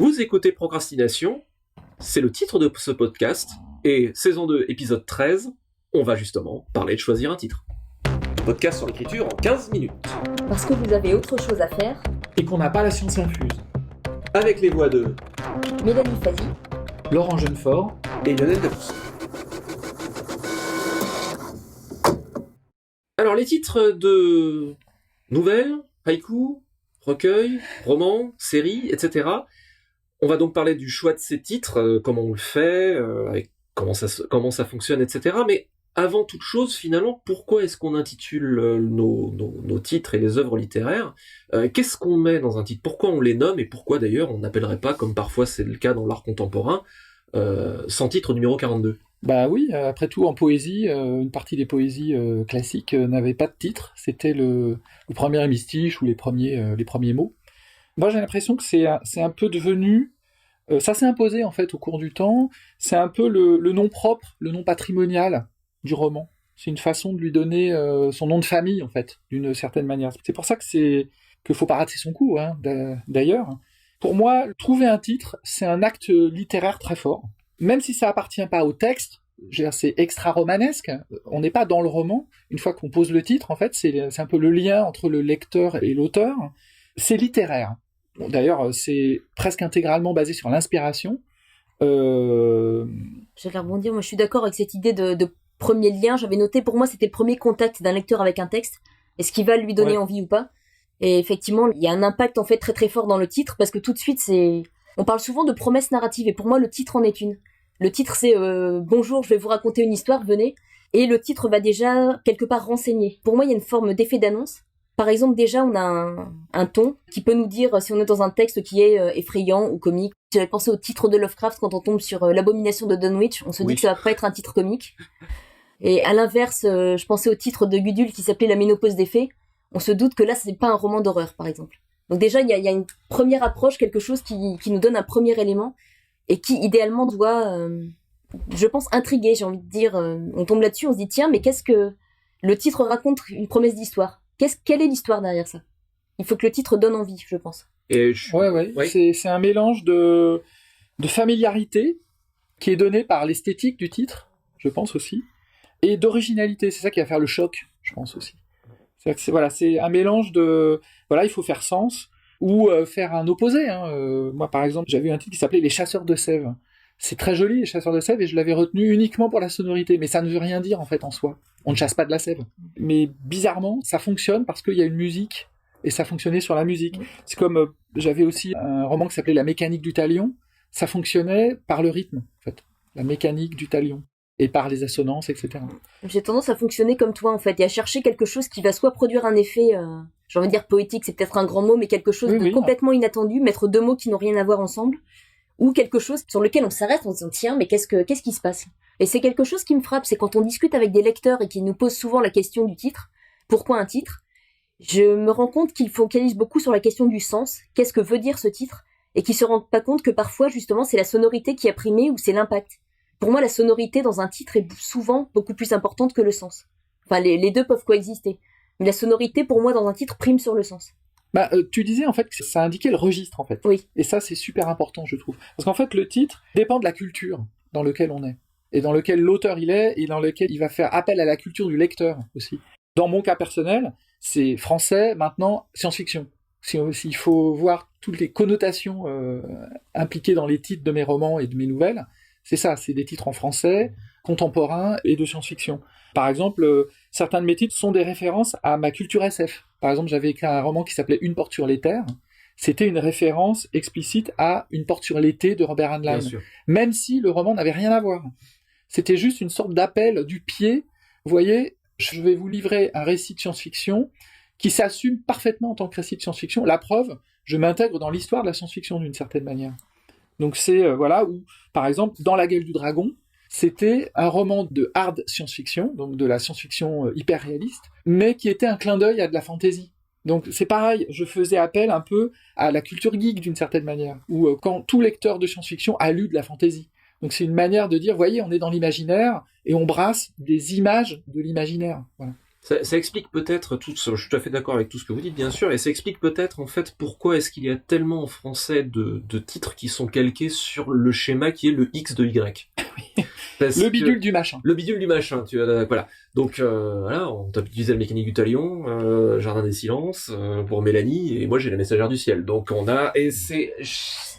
Vous écoutez Procrastination, c'est le titre de ce podcast, et saison 2, épisode 13, on va justement parler de choisir un titre. Podcast sur l'écriture en 15 minutes. Parce que vous avez autre chose à faire. Et qu'on n'a pas la science infuse. Avec les voix de Mélanie Fazi, Laurent Jeunefort et Lionel Debousse. Alors les titres de nouvelles, haïkus, recueils, romans, séries, etc. On va donc parler du choix de ces titres, comment on le fait, avec comment ça fonctionne, etc. Mais avant toute chose, finalement, pourquoi est-ce qu'on intitule nos titres et les œuvres littéraires ? Qu'est-ce qu'on met dans un titre ? Pourquoi on les nomme ? Et pourquoi d'ailleurs on n'appellerait pas, comme parfois c'est le cas dans l'art contemporain, sans titre numéro 42 ? Bah oui, après tout, en poésie, une partie des poésies classiques n'avait pas de titre. C'était le premier hémistiche ou les premiers mots. Moi, j'ai l'impression que c'est un peu devenu... ça s'est imposé, en fait, au cours du temps. C'est un peu le nom propre, le nom patrimonial du roman. C'est une façon de lui donner son nom de famille, en fait, d'une certaine manière. C'est pour ça qu'il faut pas rater son coup, hein, d'ailleurs. Pour moi, trouver un titre, c'est un acte littéraire très fort. Même si ça appartient pas au texte, c'est extra-romanesque, on n'est pas dans le roman. Une fois qu'on pose le titre, en fait, c'est un peu le lien entre le lecteur et l'auteur. C'est littéraire. Bon, d'ailleurs, c'est presque intégralement basé sur l'inspiration. J'allais rebondir, moi je suis d'accord avec cette idée de premier lien. J'avais noté, pour moi, c'était le premier contact d'un lecteur avec un texte. Est-ce qu'il va lui donner envie ou pas ? Et effectivement, il y a un impact en fait très très fort dans le titre, parce que tout de suite, on parle souvent de promesses narratives, et pour moi, le titre en est une. Le titre, c'est bonjour, je vais vous raconter une histoire, venez. Et le titre va déjà quelque part renseigner. Pour moi, il y a une forme d'effet d'annonce. Par exemple, déjà, on a un ton qui peut nous dire si on est dans un texte qui est effrayant ou comique. J'avais pensé au titre de Lovecraft quand on tombe sur l'abomination de Dunwich. On se dit que ça va pas être un titre comique. Et à l'inverse, je pensais au titre de Gudule qui s'appelait La ménopause des fées. On se doute que là, c'est pas un roman d'horreur, par exemple. Donc déjà, il y a une première approche, quelque chose qui nous donne un premier élément et qui, idéalement, doit, je pense, intriguer. J'ai envie de dire, on tombe là-dessus, on se dit, tiens, mais qu'est-ce que... Le titre raconte une promesse d'histoire. Quelle est l'histoire derrière ça ? Il faut que le titre donne envie, je pense. Ouais. C'est un mélange de familiarité qui est donné par l'esthétique du titre, je pense aussi, et d'originalité. C'est ça qui va faire le choc, je pense aussi. C'est un mélange de... Voilà, il faut faire sens, ou faire un opposé. Moi, par exemple, j'avais un titre qui s'appelait Les chasseurs de sève. C'est très joli, Les chasseurs de sève, et je l'avais retenu uniquement pour la sonorité, mais ça ne veut rien dire, en fait, en soi. On ne chasse pas de la sève. Mais bizarrement, ça fonctionne parce qu'il y a une musique, et ça fonctionnait sur la musique. C'est comme, j'avais aussi un roman qui s'appelait La mécanique du talion. Ça fonctionnait par le rythme, en fait. La mécanique du talion. Et par les assonances, etc. J'ai tendance à fonctionner comme toi, en fait, et à chercher quelque chose qui va soit produire un effet, j'ai envie de dire poétique, c'est peut-être un grand mot, mais quelque chose de complètement inattendu, mettre deux mots qui n'ont rien à voir ensemble, ou quelque chose sur lequel on s'arrête en se disant, tiens, mais qu'est-ce qui se passe ? Et c'est quelque chose qui me frappe, c'est quand on discute avec des lecteurs et qui nous posent souvent la question du titre, pourquoi un titre ? Je me rends compte qu'ils focalisent beaucoup sur la question du sens, qu'est-ce que veut dire ce titre ? Et qu'ils se rendent pas compte que parfois, justement, c'est la sonorité qui a primé ou c'est l'impact. Pour moi, la sonorité dans un titre est souvent beaucoup plus importante que le sens. Enfin, les deux peuvent coexister. Mais la sonorité, pour moi, dans un titre, prime sur le sens. Tu disais, en fait, que ça indiquait le registre, en fait. Oui. Et ça, c'est super important, je trouve. Parce qu'en fait, le titre dépend de la culture dans laquelle on est. Et dans lequel l'auteur il est, et dans lequel il va faire appel à la culture du lecteur, aussi. Dans mon cas personnel, c'est français, maintenant, science-fiction. S'il faut voir toutes les connotations impliquées dans les titres de mes romans et de mes nouvelles, c'est ça, c'est des titres en français, contemporains et de science-fiction. Par exemple, certains de mes titres sont des références à ma culture SF. Par exemple, j'avais écrit un roman qui s'appelait Une porte sur les terres. C'était une référence explicite à Une porte sur l'été de Robert Heinlein. Même si le roman n'avait rien à voir. C'était juste une sorte d'appel du pied. Vous voyez, je vais vous livrer un récit de science-fiction qui s'assume parfaitement en tant que récit de science-fiction. La preuve, je m'intègre dans l'histoire de la science-fiction d'une certaine manière. Donc c'est, où, par exemple, Dans la gueule du dragon, c'était un roman de hard science-fiction, donc de la science-fiction hyper réaliste, mais qui était un clin d'œil à de la fantasy. Donc c'est pareil, je faisais appel un peu à la culture geek d'une certaine manière, ou quand tout lecteur de science-fiction a lu de la fantasy. Donc c'est une manière de dire, voyez, on est dans l'imaginaire, et on brasse des images de l'imaginaire. Voilà. Ça explique peut-être je suis tout à fait d'accord avec tout ce que vous dites, bien sûr, et ça explique peut-être, en fait, pourquoi est-ce qu'il y a tellement en français de titres qui sont calqués sur le schéma qui est le X de Y. Le bidule du machin. Le bidule du machin, tu vois, voilà. Donc, voilà, on t'a utilisé la mécanique du talion, Jardin des silences, pour Mélanie, et moi j'ai la messagère du ciel. Donc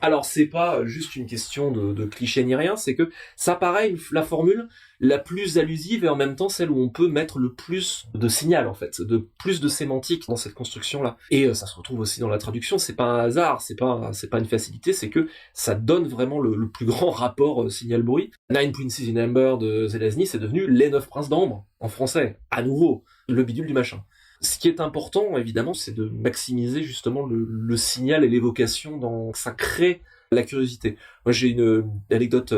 alors c'est pas juste une question de cliché ni rien, c'est que ça paraît la formule la plus allusive et en même temps celle où on peut mettre le plus de signal, en fait, de plus de sémantique dans cette construction-là. Et ça se retrouve aussi dans la traduction, c'est pas un hasard, c'est pas une facilité, c'est que ça donne vraiment le plus grand rapport signal-bruit. Nine Princes in Amber de Zelazny, c'est devenu Les 9 Princes d'Ambre, en français, à nouveau, le bidule du machin. Ce qui est important, évidemment, c'est de maximiser justement le signal et l'évocation ça crée la curiosité. Moi, j'ai une anecdote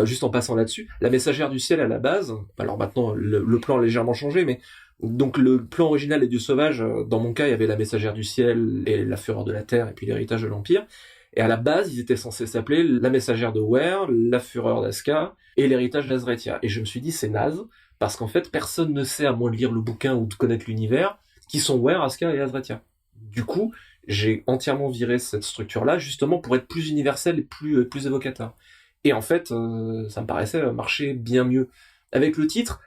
juste en passant là-dessus. La messagère du ciel, à la base, alors maintenant, le plan a légèrement changé, mais donc le plan original des Dieux sauvages, dans mon cas, il y avait la messagère du ciel et la fureur de la terre, et puis l'héritage de l'Empire. Et à la base, ils étaient censés s'appeler la messagère de Ware, la fureur d'Aska et l'héritage d'Azretia. Et je me suis dit, c'est naze, parce qu'en fait, personne ne sait, à moins de lire le bouquin ou de connaître l'univers, qui sont Ware, Aska et Azretia. Du coup, j'ai entièrement viré cette structure-là, justement pour être plus universel et plus évocateur. Et en fait, ça me paraissait marcher bien mieux. Avec le titre,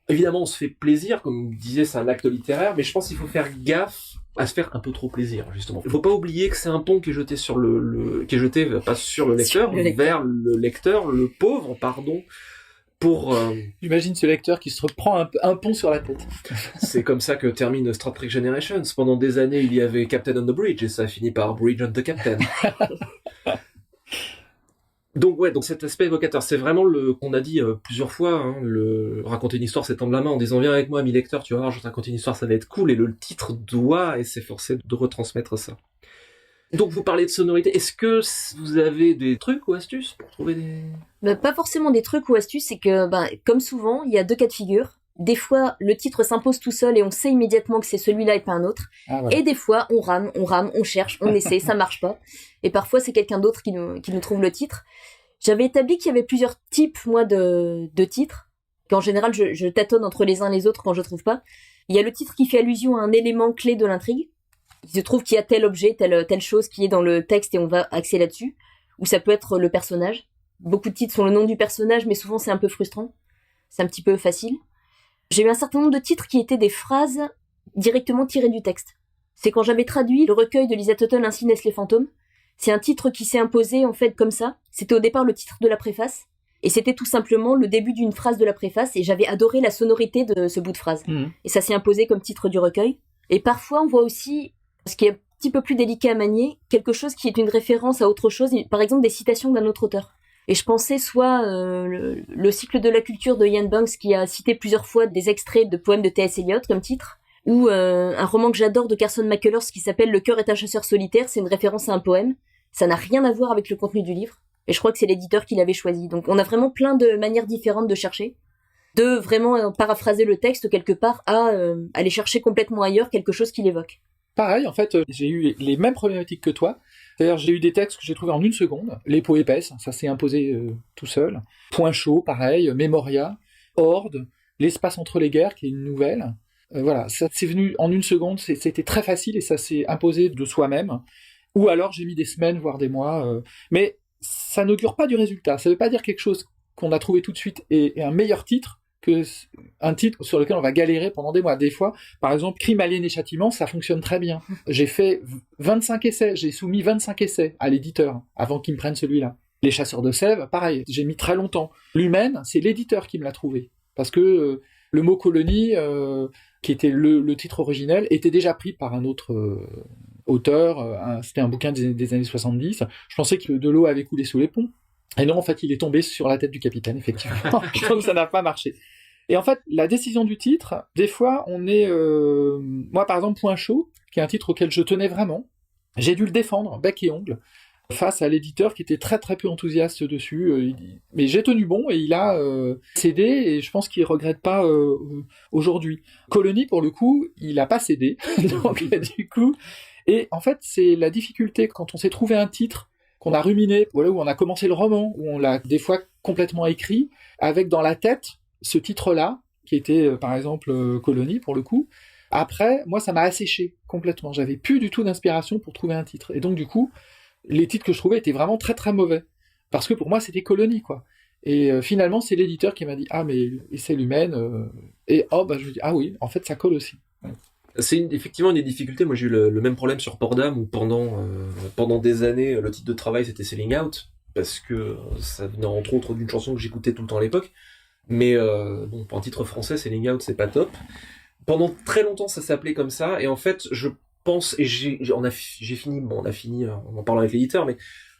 évidemment, on se fait plaisir, comme vous disiez, c'est un acte littéraire, mais je pense qu'il faut faire gaffe à se faire un peu trop plaisir, justement. Il faut pas oublier que c'est un pont qui est jeté qui est jeté, pas sur le lecteur, vers le lecteur, le pauvre, pardon, pour... Imagine ce lecteur qui se reprend un pont sur la tête. C'est comme ça que termine Star Trek Generations. Pendant des années, il y avait Captain on the Bridge, et ça a fini par Bridge on the Captain. Donc cet aspect évocateur, c'est vraiment qu'on a dit plusieurs fois, hein, raconter une histoire, c'est tendre la main en disant viens avec moi, ami lecteur, tu vas voir, je vais te raconter une histoire, ça va être cool, et le titre doit et s'efforcer de retransmettre ça. Donc vous parlez de sonorité, est-ce que vous avez des trucs ou astuces pour trouver des... Pas forcément des trucs ou astuces, c'est que, comme souvent, il y a deux cas de figure. Des fois, le titre s'impose tout seul et on sait immédiatement que c'est celui-là et pas un autre. Ah, voilà. Et des fois, on rame, on cherche, on essaie, ça marche pas. Et parfois, c'est quelqu'un d'autre qui nous trouve le titre. J'avais établi qu'il y avait plusieurs types, moi, de titres. Qu'en général, je tâtonne entre les uns et les autres quand je trouve pas. Il y a le titre qui fait allusion à un élément clé de l'intrigue. Il se trouve qu'il y a tel objet, telle chose qui est dans le texte et on va axer là-dessus. Ou ça peut être le personnage. Beaucoup de titres sont le nom du personnage, mais souvent c'est un peu frustrant. C'est un petit peu facile. J'ai eu un certain nombre de titres qui étaient des phrases directement tirées du texte. C'est quand j'avais traduit le recueil de Lisa Tuttle, Ainsi naissent les fantômes. C'est un titre qui s'est imposé en fait comme ça. C'était au départ le titre de la préface. Et c'était tout simplement le début d'une phrase de la préface. Et j'avais adoré la sonorité de ce bout de phrase. Et ça s'est imposé comme titre du recueil. Et parfois on voit aussi, ce qui est un petit peu plus délicat à manier, quelque chose qui est une référence à autre chose. Par exemple des citations d'un autre auteur. Et je pensais soit le cycle de la culture de Ian Banks qui a cité plusieurs fois des extraits de poèmes de T.S. Eliot comme titre, ou un roman que j'adore de Carson McCullers qui s'appelle Le cœur est un chasseur solitaire, c'est une référence à un poème. Ça n'a rien à voir avec le contenu du livre. Et je crois que c'est l'éditeur qui l'avait choisi. Donc on a vraiment plein de manières différentes de chercher. De vraiment paraphraser le texte quelque part à aller chercher complètement ailleurs quelque chose qui l'évoque. Pareil, en fait, j'ai eu les mêmes problématiques que toi. C'est-à-dire, j'ai eu des textes que j'ai trouvés en 1 seconde. Les peaux épaisses, ça s'est imposé tout seul. Point chaud, pareil. Mémoria, Horde, L'espace entre les guerres, qui est une nouvelle. Voilà, ça s'est venu en 1 seconde. C'était très facile et ça s'est imposé de soi-même. Ou alors, j'ai mis des semaines, voire des mois. Mais ça n'augure pas du résultat. Ça ne veut pas dire quelque chose qu'on a trouvé tout de suite et un meilleur titre qu'un titre sur lequel on va galérer pendant des mois. Des fois, par exemple, Crime, Alién et Châtiment, ça fonctionne très bien. J'ai fait 25 essais, j'ai soumis 25 essais à l'éditeur avant qu'il me prenne celui-là. Les Chasseurs de Sèvres, pareil, j'ai mis très longtemps. L'Humaine, c'est l'éditeur qui me l'a trouvé. Parce que le mot colonie, qui était le titre originel, était déjà pris par un autre auteur. C'était un bouquin des années 70. Je pensais que de l'eau avait coulé sous les ponts. Et non, en fait, il est tombé sur la tête du capitaine, effectivement. Donc ça n'a pas marché. Et en fait, la décision du titre, des fois, on est... Moi, par exemple, Point chaud, qui est un titre auquel je tenais vraiment, j'ai dû le défendre, bec et ongle, face à l'éditeur qui était très très peu enthousiaste dessus. Mais j'ai tenu bon et il a cédé, et je pense qu'il regrette pas aujourd'hui. Colonie, pour le coup, il a pas cédé. Donc, du coup... Et en fait, c'est la difficulté quand on s'est trouvé un titre qu'on a ruminé, voilà, où on a commencé le roman, où on l'a des fois complètement écrit, avec dans la tête ce titre-là, qui était par exemple Colonie pour le coup. Après, moi, ça m'a asséché complètement. J'avais plus du tout d'inspiration pour trouver un titre. Et donc, du coup, les titres que je trouvais étaient vraiment très très mauvais. Parce que pour moi, c'était Colonie, quoi. Et finalement, c'est l'éditeur qui m'a dit ah mais c'est l'humaine. Et je me dis ah oui, en fait, ça colle aussi. C'est effectivement une des difficultés. Moi, j'ai eu le même problème sur Port-d'Âme où pendant des années, le titre de travail c'était Selling Out parce que ça venait entre autres d'une chanson que j'écoutais tout le temps à l'époque. Mais bon, pour un titre français, Selling Out, c'est pas top. Pendant très longtemps, ça s'appelait comme ça. Et en fait, je pense et on a fini, on en parle avec l'éditeur, mais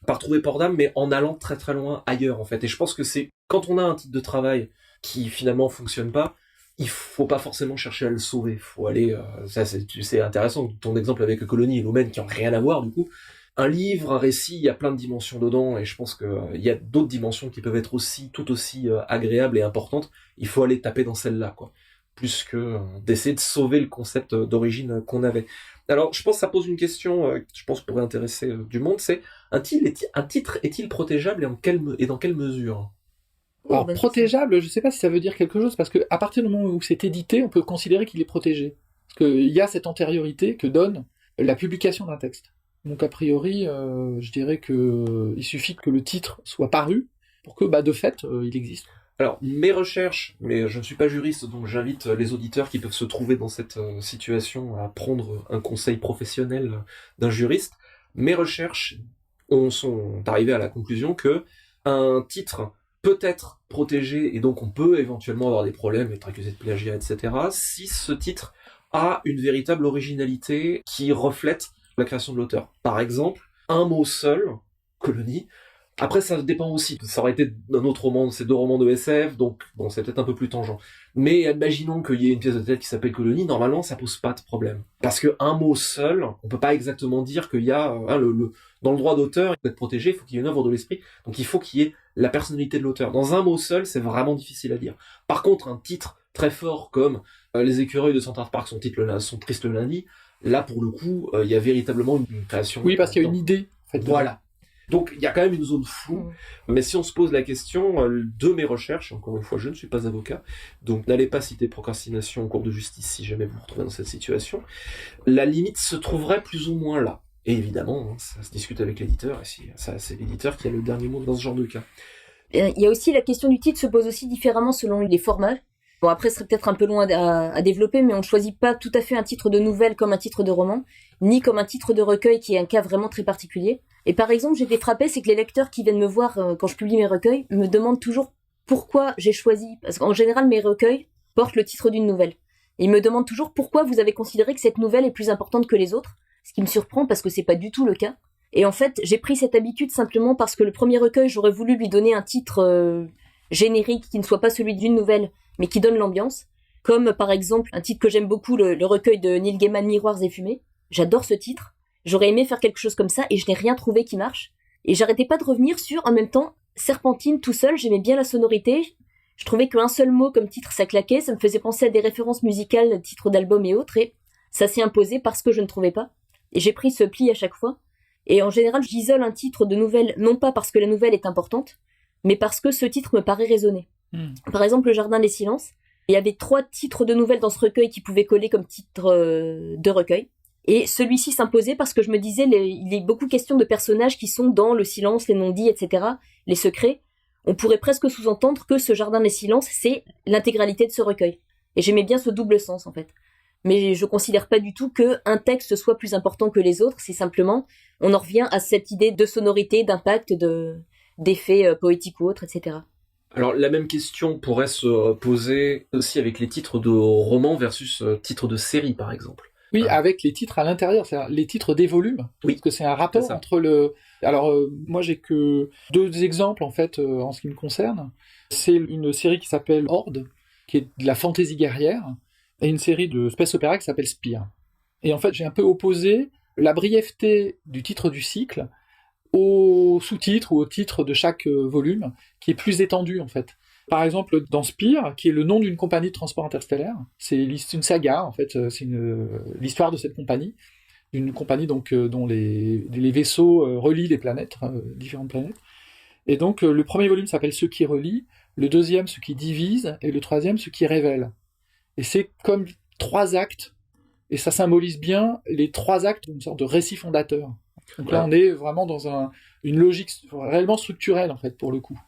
par trouver Port-d'Âme, mais en allant très très loin ailleurs en fait. Et je pense que c'est quand on a un titre de travail qui finalement fonctionne pas, il faut pas forcément chercher à le sauver. Faut aller, ça c'est intéressant. Ton exemple avec Colonie et Lumen qui ont rien à voir du coup. Un livre, un récit, il y a plein de dimensions dedans et je pense que il y a d'autres dimensions qui peuvent être tout aussi agréables et importantes. Il faut aller taper dans celle-là quoi, plus que d'essayer de sauver le concept d'origine qu'on avait. Alors, je pense que ça pose une question, je pense pourrait intéresser du monde, c'est un titre est-il protégeable et dans quelle mesure? Alors, protégeable, je sais pas si ça veut dire quelque chose, parce que à partir du moment où c'est édité, on peut considérer qu'il est protégé. Parce qu'il y a cette antériorité que donne la publication d'un texte. Donc, a priori, je dirais que il suffit que le titre soit paru pour que, de fait, il existe. Alors, mes recherches, mais je ne suis pas juriste, donc j'invite les auditeurs qui peuvent se trouver dans cette situation à prendre un conseil professionnel d'un juriste. Mes recherches sont arrivées à la conclusion que un titre peut être protégé et donc on peut éventuellement avoir des problèmes, être accusé de plagiat, etc. si ce titre a une véritable originalité qui reflète la création de l'auteur. Par exemple, un mot seul, Colonie. Après, ça dépend aussi. Ça aurait été un autre roman, c'est 2 romans de SF, donc bon, c'est peut-être un peu plus tangent. Mais imaginons qu'il y ait une pièce de théâtre qui s'appelle Colonie, normalement, ça pose pas de problème. Parce que un mot seul, on peut pas exactement dire qu'il y a dans le droit d'auteur, il faut être protégé, il faut qu'il y ait une œuvre de l'esprit, donc il faut qu'il y ait la personnalité de l'auteur. Dans un mot seul, c'est vraiment difficile à dire. Par contre, un titre très fort comme Les écureuils de Central Park sont tristes le lundi, là pour le coup, il y a véritablement une création. Oui, parce qu'il y a une idée. En fait, voilà. Donc il y a quand même une zone floue, mais si on se pose la question de mes recherches, encore une fois je ne suis pas avocat, donc n'allez pas citer procrastination en cours de justice si jamais vous vous retrouvez dans cette situation, la limite se trouverait plus ou moins là. Et évidemment, ça se discute avec l'éditeur, et c'est l'éditeur qui a le dernier mot dans ce genre de cas. Il y a aussi la question du titre se pose aussi différemment selon les formats. Bon, après, ce serait peut-être un peu loin à développer, mais on ne choisit pas tout à fait un titre de nouvelle comme un titre de roman, ni comme un titre de recueil qui est un cas vraiment très particulier. Et par exemple, j'ai été frappée, c'est que les lecteurs qui viennent me voir quand je publie mes recueils me demandent toujours pourquoi j'ai choisi, parce qu'en général, mes recueils portent le titre d'une nouvelle. Et ils me demandent toujours pourquoi vous avez considéré que cette nouvelle est plus importante que les autres, ce qui me surprend parce que c'est pas du tout le cas. Et en fait, j'ai pris cette habitude simplement parce que le premier recueil, j'aurais voulu lui donner un titre générique qui ne soit pas celui d'une nouvelle, mais qui donne l'ambiance, comme par exemple un titre que j'aime beaucoup, le recueil de Neil Gaiman, Miroirs et fumées. J'adore ce titre, j'aurais aimé faire quelque chose comme ça et je n'ai rien trouvé qui marche. Et j'arrêtais pas de revenir sur, en même temps, Serpentine tout seul, j'aimais bien la sonorité, je trouvais qu'un seul mot comme titre ça claquait, ça me faisait penser à des références musicales, titres d'albums et autres, et ça s'est imposé parce que je ne trouvais pas. Et j'ai pris ce pli à chaque fois. Et en général, j'isole un titre de nouvelle, non pas parce que la nouvelle est importante, mais parce que ce titre me paraît résonner. Par exemple, Le Jardin des Silences, il y avait 3 titres de nouvelles dans ce recueil qui pouvaient coller comme titre de recueil. Et celui-ci s'imposait parce que je me disais, il est beaucoup question de personnages qui sont dans le silence, les non-dits, etc., les secrets. On pourrait presque sous-entendre que ce Jardin des Silences, c'est l'intégralité de ce recueil. Et j'aimais bien ce double sens, en fait. Mais je considère pas du tout qu'un texte soit plus important que les autres, c'est simplement, on en revient à cette idée de sonorité, d'impact, d'effets poétiques ou autres, etc. Alors la même question pourrait se poser aussi avec les titres de romans versus titres de séries, par exemple. Oui, avec les titres à l'intérieur, c'est-à-dire les titres des volumes. Oui. Parce que c'est un rapport entre le... Alors, moi, j'ai que 2 exemples, en fait, en ce qui me concerne. C'est une série qui s'appelle Horde, qui est de la fantaisie guerrière, et une série de space opéra qui s'appelle Spire. Et en fait, j'ai un peu opposé la brièveté du titre du cycle au sous-titre ou au titre de chaque volume, qui est plus étendu, en fait. Par exemple, dans Spire, qui est le nom d'une compagnie de transport interstellaire, c'est une saga, en fait, c'est l'histoire de cette compagnie, une compagnie donc dont les vaisseaux relient les planètes, différentes planètes. Et donc, le premier volume s'appelle Ceux qui relient, le deuxième ce qui divise, et le troisième ce qui révèle. Et c'est comme 3 actes, et ça symbolise bien les 3 actes d'une sorte de récit fondateur. Donc là, on est vraiment dans une logique réellement structurelle, en fait, pour le coup.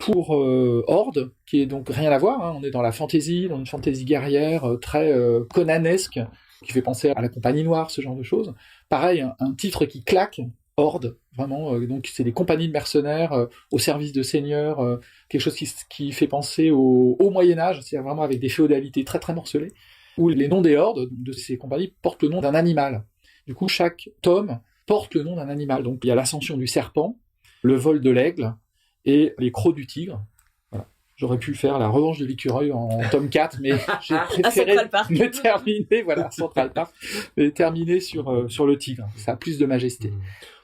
Pour Horde, qui est donc rien à voir, hein, on est dans la fantasy, dans une fantasy guerrière très conanesque, qui fait penser à la Compagnie Noire, ce genre de choses. Pareil, un titre qui claque, Horde, vraiment, donc c'est des compagnies de mercenaires au service de seigneurs, quelque chose qui fait penser au Moyen-Âge, c'est-à-dire vraiment avec des féodalités très très morcelées, où les noms des hordes de ces compagnies portent le nom d'un animal. Du coup, chaque tome porte le nom d'un animal. Donc il y a l'ascension du serpent, le vol de l'aigle, et les crocs du tigre. Voilà. J'aurais pu faire la revanche de l'écureuil en tome 4, mais j'ai préféré me terminer, voilà, Central Park, mais terminer sur le tigre. Ça a plus de majesté.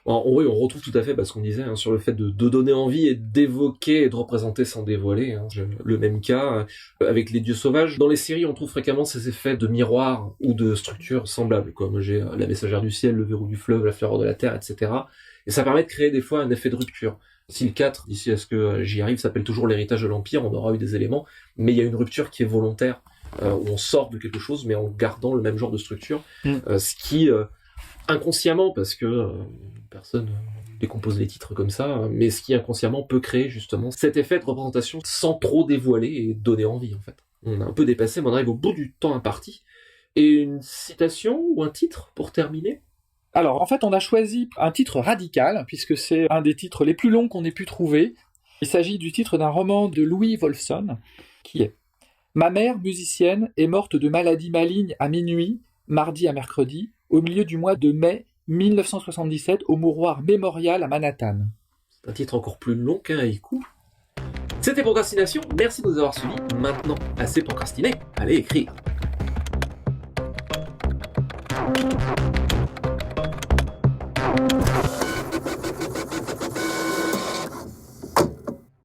Oui, on retrouve tout à fait ce qu'on disait sur le fait de donner envie et d'évoquer et de représenter sans dévoiler. Le même cas avec les dieux sauvages. Dans les séries, on trouve fréquemment ces effets de miroir ou de structures semblables, comme j'ai la messagère du ciel, le verrou du fleuve, la fleur de la terre, etc. Et ça permet de créer des fois un effet de rupture. Si le 4, d'ici à ce que j'y arrive, s'appelle toujours l'héritage de l'Empire, on aura eu des éléments, mais il y a une rupture qui est volontaire, où on sort de quelque chose, mais en gardant le même genre de structure, ce qui, inconsciemment, parce que personne décompose les titres comme ça, mais ce qui inconsciemment peut créer justement cet effet de représentation sans trop dévoiler et donner envie, en fait. On a un peu dépassé, mais on arrive au bout du temps imparti. Et une citation ou un titre pour terminer ? Alors, en fait, on a choisi un titre radical, puisque c'est un des titres les plus longs qu'on ait pu trouver. Il s'agit du titre d'un roman de Louis Wolfson, qui est « Ma mère, musicienne, est morte de maladie maligne à minuit, mardi à mercredi, au milieu du mois de mai 1977, au mouroir mémorial à Manhattan. » C'est un titre encore plus long qu'un haïku. C'était Procrastination, merci de nous avoir suivis. Maintenant, assez procrastiné, allez écrire.